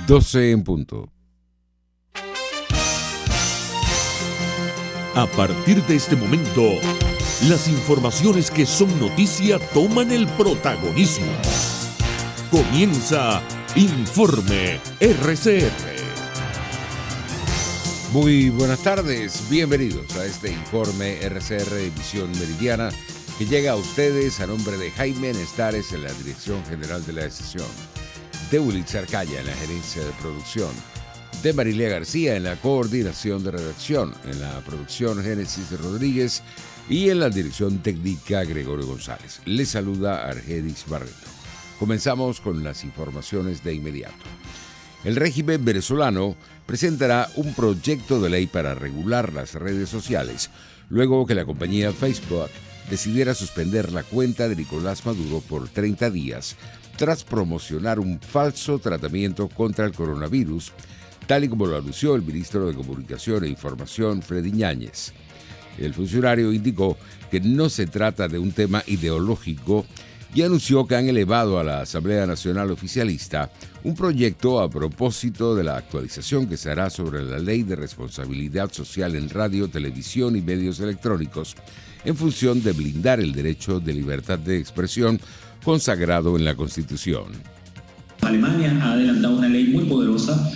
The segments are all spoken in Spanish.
12 en punto. A partir de este momento, las informaciones que son noticia toman el protagonismo. Comienza Informe RCR. Muy buenas tardes, bienvenidos a este Informe RCR Edición Meridiana que llega a ustedes a nombre de Jaime Nestares en la Dirección General de la Estación, de Wilitz Arcaya en la Gerencia de Producción, de Marilia García en la Coordinación de Redacción, en la Producción Génesis Rodríguez y en la Dirección Técnica Gregorio González. Les saluda Argedis Barreto. Comenzamos con las informaciones de inmediato. El régimen venezolano presentará un proyecto de ley para regular las redes sociales, luego que la compañía Facebook decidiera suspender la cuenta de Nicolás Maduro por 30 días, tras promocionar un falso tratamiento contra el coronavirus, tal y como lo anunció el ministro de Comunicación e Información, Freddy Ñáñez. El funcionario indicó que no se trata de un tema ideológico y anunció que han elevado a la Asamblea Nacional Oficialista un proyecto a propósito de la actualización que se hará sobre la Ley de Responsabilidad Social en Radio, Televisión y Medios Electrónicos, en función de blindar el derecho de libertad de expresión consagrado en la Constitución. Alemania ha adelantado una ley muy poderosa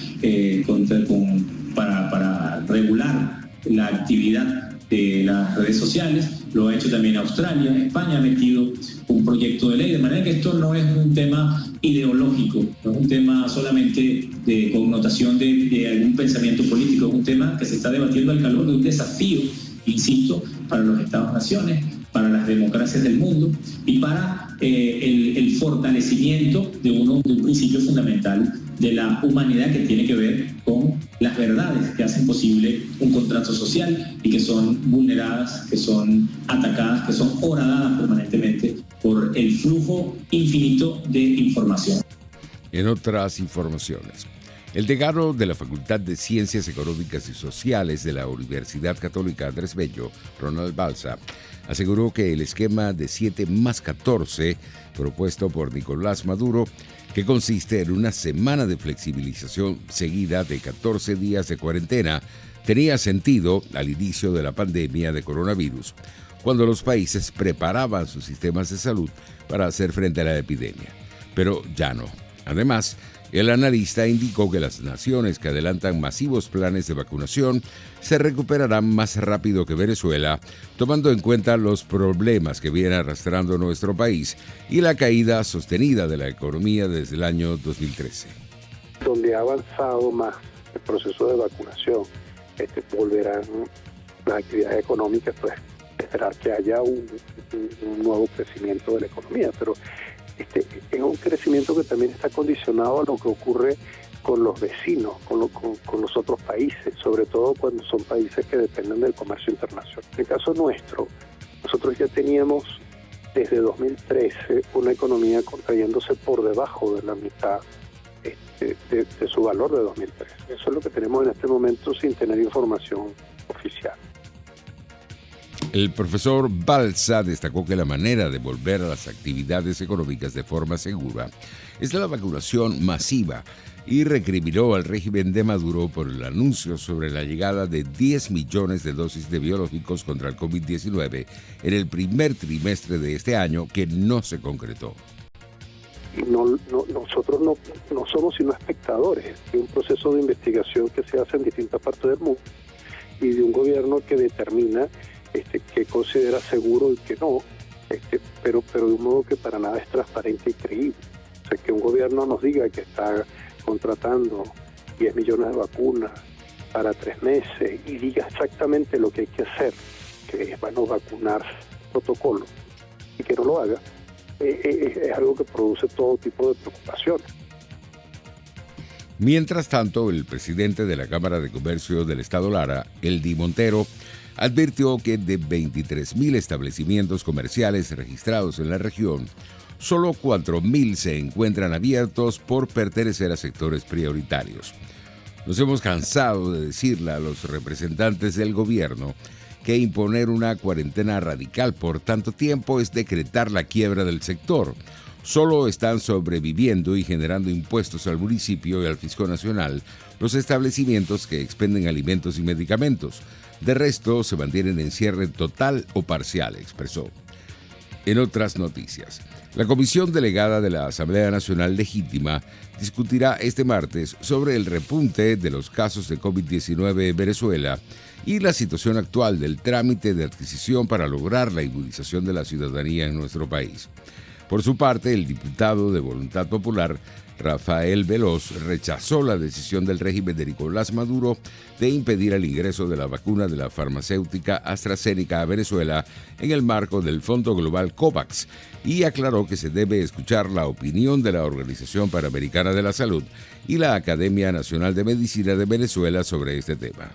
para regular la actividad de las redes sociales. Lo ha hecho también Australia. España ha metido un proyecto de ley, de manera que esto no es un tema ideológico, no es un tema solamente de connotación de algún pensamiento político, es un tema que se está debatiendo al calor de un desafío, insisto, para los Estados-naciones, para las democracias del mundo y para el fortalecimiento de un principio fundamental de la humanidad que tiene que ver con las verdades que hacen posible un contrato social y que son vulneradas, que son atacadas, que son horadadas permanentemente por el flujo infinito de información. En otras informaciones, el decano de la Facultad de Ciencias Económicas y Sociales de la Universidad Católica Andrés Bello, Ronald Balsa, aseguró que el esquema de 7+14 propuesto por Nicolás Maduro, que consiste en una semana de flexibilización seguida de 14 días de cuarentena, tenía sentido al inicio de la pandemia de coronavirus, cuando los países preparaban sus sistemas de salud para hacer frente a la epidemia. Pero ya no. Además, el analista indicó que las naciones que adelantan masivos planes de vacunación se recuperarán más rápido que Venezuela, tomando en cuenta los problemas que viene arrastrando nuestro país y la caída sostenida de la economía desde el año 2013. Donde ha avanzado más el proceso de vacunación, volverán las actividades económicas, pues esperar que haya un nuevo crecimiento de la economía, pero es un crecimiento que también está condicionado a lo que ocurre con los vecinos, con los otros países, sobre todo cuando son países que dependen del comercio internacional. En el caso nuestro, nosotros ya teníamos desde 2013 una economía contrayéndose por debajo de la mitad de su valor de 2013. Eso es lo que tenemos en este momento sin tener información oficial. El profesor Balsa destacó que la manera de volver a las actividades económicas de forma segura es la vacunación masiva y recriminó al régimen de Maduro por el anuncio sobre la llegada de 10 millones de dosis de biológicos contra el COVID-19 en el primer trimestre de este año, que no se concretó. Nosotros no somos sino espectadores de un proceso de investigación que se hace en distintas partes del mundo y de un gobierno que determina que considera seguro y que no, pero de un modo que para nada es transparente y creíble. O sea, que un gobierno nos diga que está contratando 10 millones de vacunas para 3 meses y diga exactamente lo que hay que hacer, que es vacunar protocolo, y que no lo haga, es algo que produce todo tipo de preocupaciones. Mientras tanto, el presidente de la Cámara de Comercio del Estado Lara, Eldi Montero, advirtió que de 23.000 establecimientos comerciales registrados en la región, solo 4.000 se encuentran abiertos por pertenecer a sectores prioritarios. Nos hemos cansado de decirle a los representantes del gobierno que imponer una cuarentena radical por tanto tiempo es decretar la quiebra del sector. Solo están sobreviviendo y generando impuestos al municipio y al fisco nacional los establecimientos que expenden alimentos y medicamentos. De resto, se mantienen en cierre total o parcial, expresó. En otras noticias, la Comisión Delegada de la Asamblea Nacional Legítima discutirá este martes sobre el repunte de los casos de COVID-19 en Venezuela y la situación actual del trámite de adquisición para lograr la inmunización de la ciudadanía en nuestro país. Por su parte, el diputado de Voluntad Popular, Rafael Veloz, rechazó la decisión del régimen de Nicolás Maduro de impedir el ingreso de la vacuna de la farmacéutica AstraZeneca a Venezuela en el marco del Fondo Global COVAX y aclaró que se debe escuchar la opinión de la Organización Panamericana de la Salud y la Academia Nacional de Medicina de Venezuela sobre este tema.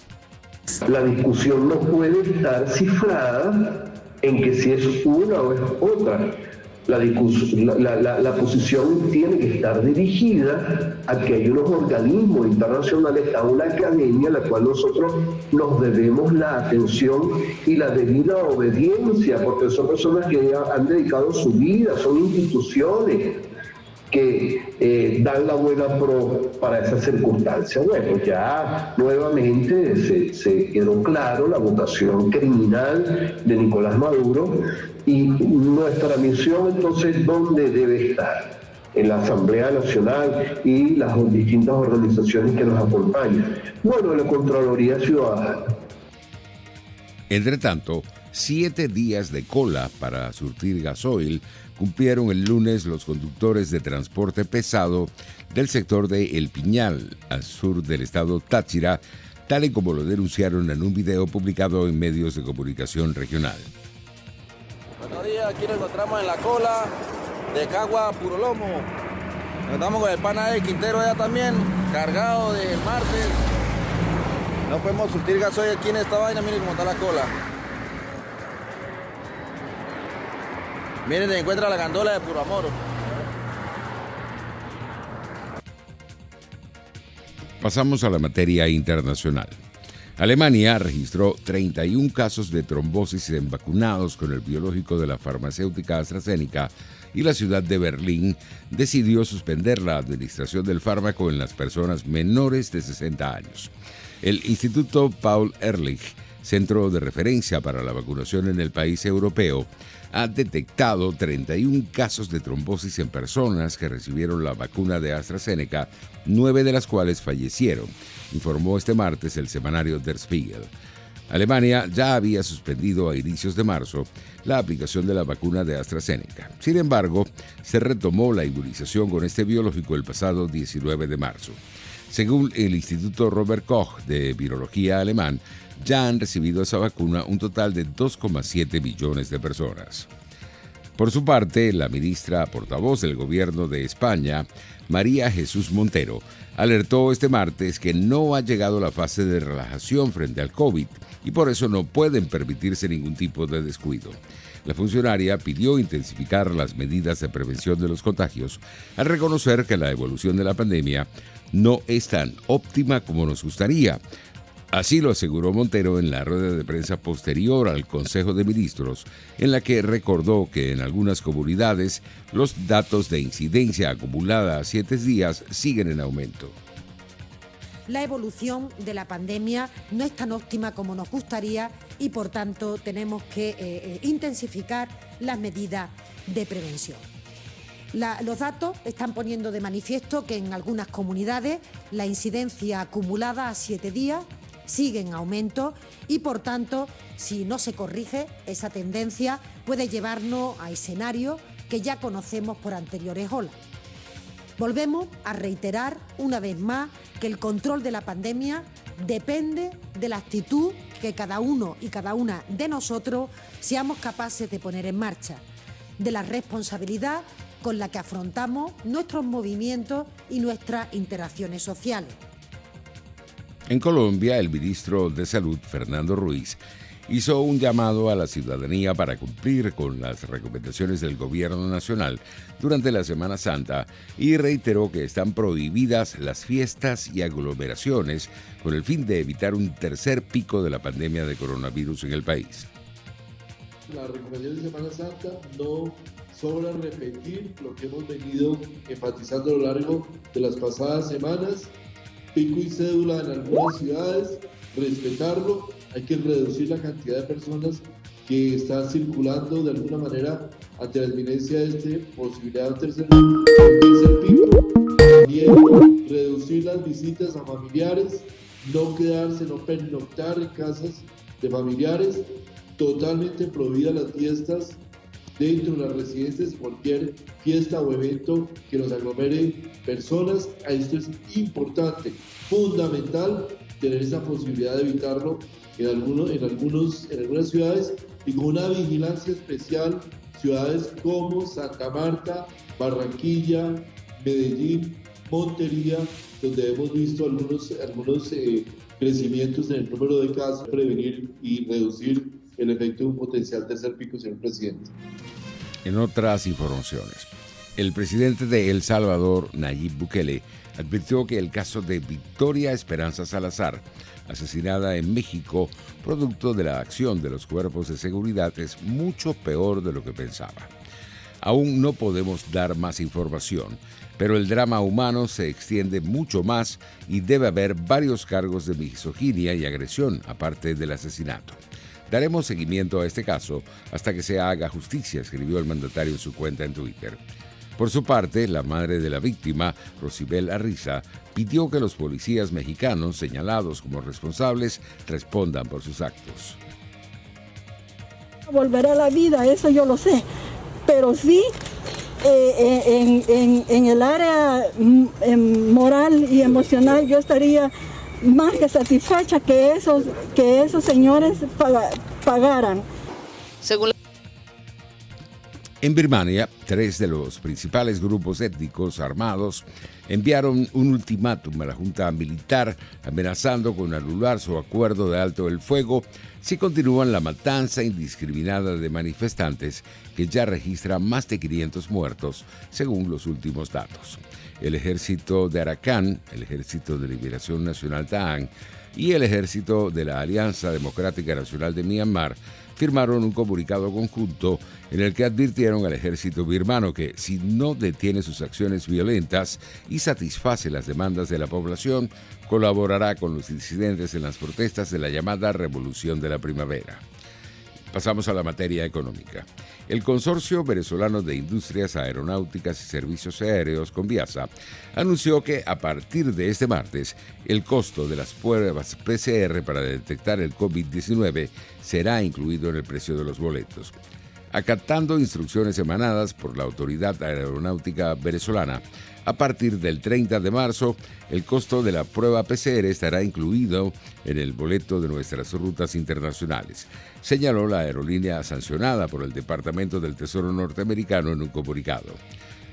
La discusión no puede estar cifrada en que si es una o es otra. La posición tiene que estar dirigida a que hay unos organismos internacionales, a una academia a la cual nosotros nos debemos la atención y la debida obediencia, porque son personas que han dedicado su vida, son instituciones que dan la buena pro para esa circunstancia. Bueno, ya nuevamente se quedó claro la votación criminal de Nicolás Maduro y nuestra misión entonces, ¿dónde debe estar? En la Asamblea Nacional y las distintas organizaciones que nos acompañan. Bueno, en la Contraloría Ciudadana. Entre tanto, 7 días de cola para surtir gasoil cumplieron el lunes los conductores de transporte pesado del sector de El Piñal, al sur del estado Táchira, tal y como lo denunciaron en un video publicado en medios de comunicación regional. Buenos días, aquí nos encontramos en la cola de Cagua Puro Lomo. Estamos con el pana de Quintero allá también, cargado del martes. No podemos surtir gasoil aquí en esta vaina, miren cómo está la cola. Miren, se encuentra la gandola de Puro Amor. Pasamos a la materia internacional. Alemania registró 31 casos de trombosis en vacunados con el biológico de la farmacéutica AstraZeneca y la ciudad de Berlín decidió suspender la administración del fármaco en las personas menores de 60 años. El Instituto Paul Ehrlich, centro de referencia para la vacunación en el país europeo, ha detectado 31 casos de trombosis en personas que recibieron la vacuna de AstraZeneca, 9 de las cuales fallecieron, informó este martes el semanario Der Spiegel. Alemania ya había suspendido a inicios de marzo la aplicación de la vacuna de AstraZeneca. Sin embargo, se retomó la inmunización con este biológico el pasado 19 de marzo. Según el Instituto Robert Koch de Virología alemán, ya han recibido esa vacuna un total de 2,7 millones de personas. Por su parte, la ministra portavoz del gobierno de España, María Jesús Montero, alertó este martes que no ha llegado la fase de relajación frente al COVID y por eso no pueden permitirse ningún tipo de descuido. La funcionaria pidió intensificar las medidas de prevención de los contagios al reconocer que la evolución de la pandemia no es tan óptima como nos gustaría. Así lo aseguró Montero en la rueda de prensa posterior al Consejo de Ministros, en la que recordó que en algunas comunidades los datos de incidencia acumulada a 7 días siguen en aumento. La evolución de la pandemia no es tan óptima como nos gustaría y, por tanto, tenemos que intensificar las medidas de prevención. Los datos están poniendo de manifiesto que en algunas comunidades la incidencia acumulada a 7 días sigue en aumento y, por tanto, si no se corrige, esa tendencia puede llevarnos a escenarios que ya conocemos por anteriores olas. Volvemos a reiterar una vez más que el control de la pandemia depende de la actitud que cada uno y cada una de nosotros seamos capaces de poner en marcha, de la responsabilidad con la que afrontamos nuestros movimientos y nuestras interacciones sociales. En Colombia, el ministro de Salud, Fernando Ruiz, hizo un llamado a la ciudadanía para cumplir con las recomendaciones del gobierno nacional durante la Semana Santa y reiteró que están prohibidas las fiestas y aglomeraciones con el fin de evitar un tercer pico de la pandemia de coronavirus en el país. Las recomendaciones de Semana Santa no sobra repetir lo que hemos venido enfatizando a lo largo de las pasadas semanas. Pico y cédula en algunas ciudades, respetarlo. Hay que reducir la cantidad de personas que están circulando de alguna manera ante la inminencia de esta posibilidad de un tercer pico. También reducir las visitas a familiares, no quedarse, no pernoctar en casas de familiares, totalmente prohibidas las fiestas dentro de las residencias, cualquier fiesta o evento que nos aglomere personas. Esto es importante, fundamental, tener esa posibilidad de evitarlo en algunas ciudades y con una vigilancia especial, ciudades como Santa Marta, Barranquilla, Medellín, Montería, donde hemos visto algunos crecimientos en el número de casos, prevenir y reducir el efecto de un potencial tercer pico, señor presidente. En otras informaciones, el presidente de El Salvador, Nayib Bukele, advirtió que el caso de Victoria Esperanza Salazar, asesinada en México, producto de la acción de los cuerpos de seguridad, es mucho peor de lo que pensaba. Aún no podemos dar más información, pero el drama humano se extiende mucho más y debe haber varios cargos de misoginia y agresión, aparte del asesinato. Daremos seguimiento a este caso hasta que se haga justicia, escribió el mandatario en su cuenta en Twitter. Por su parte, la madre de la víctima, Rosibel Arriza, pidió que los policías mexicanos señalados como responsables respondan por sus actos. Volverá a la vida, eso yo lo sé, pero sí en el área moral y emocional yo estaría más que satisfecha que esos señores pagaran. En Birmania, 3 de los principales grupos étnicos armados enviaron un ultimátum a la junta militar amenazando con anular su acuerdo de alto el fuego si continúan la matanza indiscriminada de manifestantes que ya registra más de 500 muertos, según los últimos datos. El ejército de Arakan, el Ejército de Liberación Nacional Ta'ang y el Ejército de la Alianza Democrática Nacional de Myanmar firmaron un comunicado conjunto en el que advirtieron al ejército birmano que, si no detiene sus acciones violentas y satisface las demandas de la población, colaborará con los disidentes en las protestas de la llamada Revolución de la Primavera. Pasamos a la materia económica. El Consorcio Venezolano de Industrias Aeronáuticas y Servicios Aéreos, Conviasa, anunció que a partir de este martes, el costo de las pruebas PCR para detectar el COVID-19 será incluido en el precio de los boletos. Acatando instrucciones emanadas por la Autoridad Aeronáutica Venezolana, a partir del 30 de marzo, el costo de la prueba PCR estará incluido en el boleto de nuestras rutas internacionales, señaló la aerolínea sancionada por el Departamento del Tesoro norteamericano en un comunicado.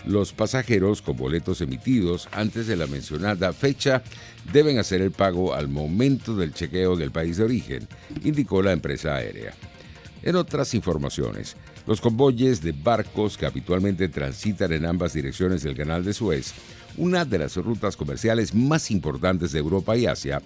Los pasajeros con boletos emitidos antes de la mencionada fecha deben hacer el pago al momento del chequeo en el país de origen, indicó la empresa aérea. En otras informaciones, los convoyes de barcos que habitualmente transitan en ambas direcciones del Canal de Suez, una de las rutas comerciales más importantes de Europa y Asia,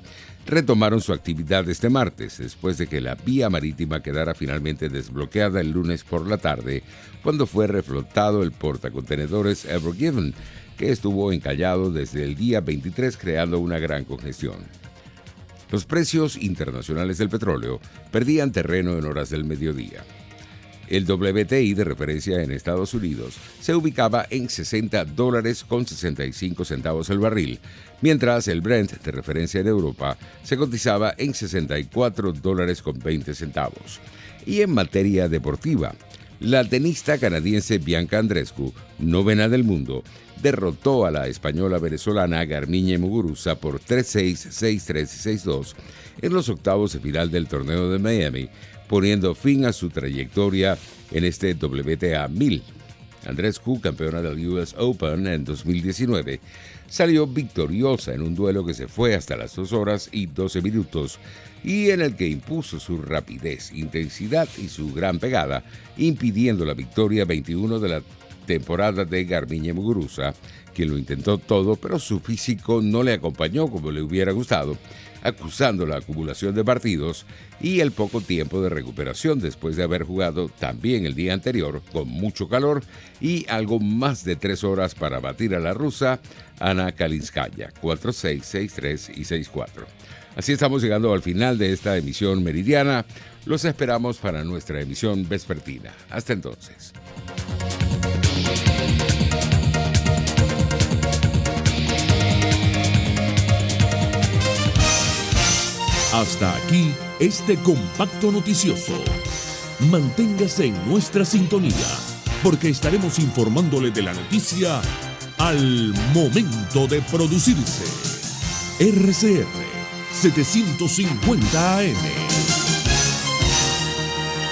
retomaron su actividad este martes, después de que la vía marítima quedara finalmente desbloqueada el lunes por la tarde, cuando fue reflotado el portacontenedores Ever Given, que estuvo encallado desde el día 23 creando una gran congestión. Los precios internacionales del petróleo perdían terreno en horas del mediodía. El WTI de referencia en Estados Unidos se ubicaba en $60.65 el barril, mientras el Brent de referencia en Europa se cotizaba en $64.20. Y en materia deportiva, la tenista canadiense Bianca Andreescu, novena del mundo, derrotó a la española venezolana Garbiñe Muguruza por 3-6, 6-3 y 6-2 en los octavos de final del torneo de Miami, poniendo fin a su trayectoria en este WTA 1000. Andreescu, campeona del US Open en 2019, salió victoriosa en un duelo que se fue hasta las 2 horas y 12 minutos y en el que impuso su rapidez, intensidad y su gran pegada, impidiendo la victoria 21 de la temporada de Garbiñe Muguruza, quien lo intentó todo, pero su físico no le acompañó como le hubiera gustado, acusando la acumulación de partidos y el poco tiempo de recuperación después de haber jugado también el día anterior con mucho calor y algo más de 3 horas para batir a la rusa Ana Kalinskaya, 4-6, 6-3 y 6-4. Así estamos llegando al final de esta emisión meridiana. Los esperamos para nuestra emisión vespertina. Hasta entonces. Hasta aquí este compacto noticioso. Manténgase en nuestra sintonía, porque estaremos informándole de la noticia al momento de producirse. RCR 750 AM.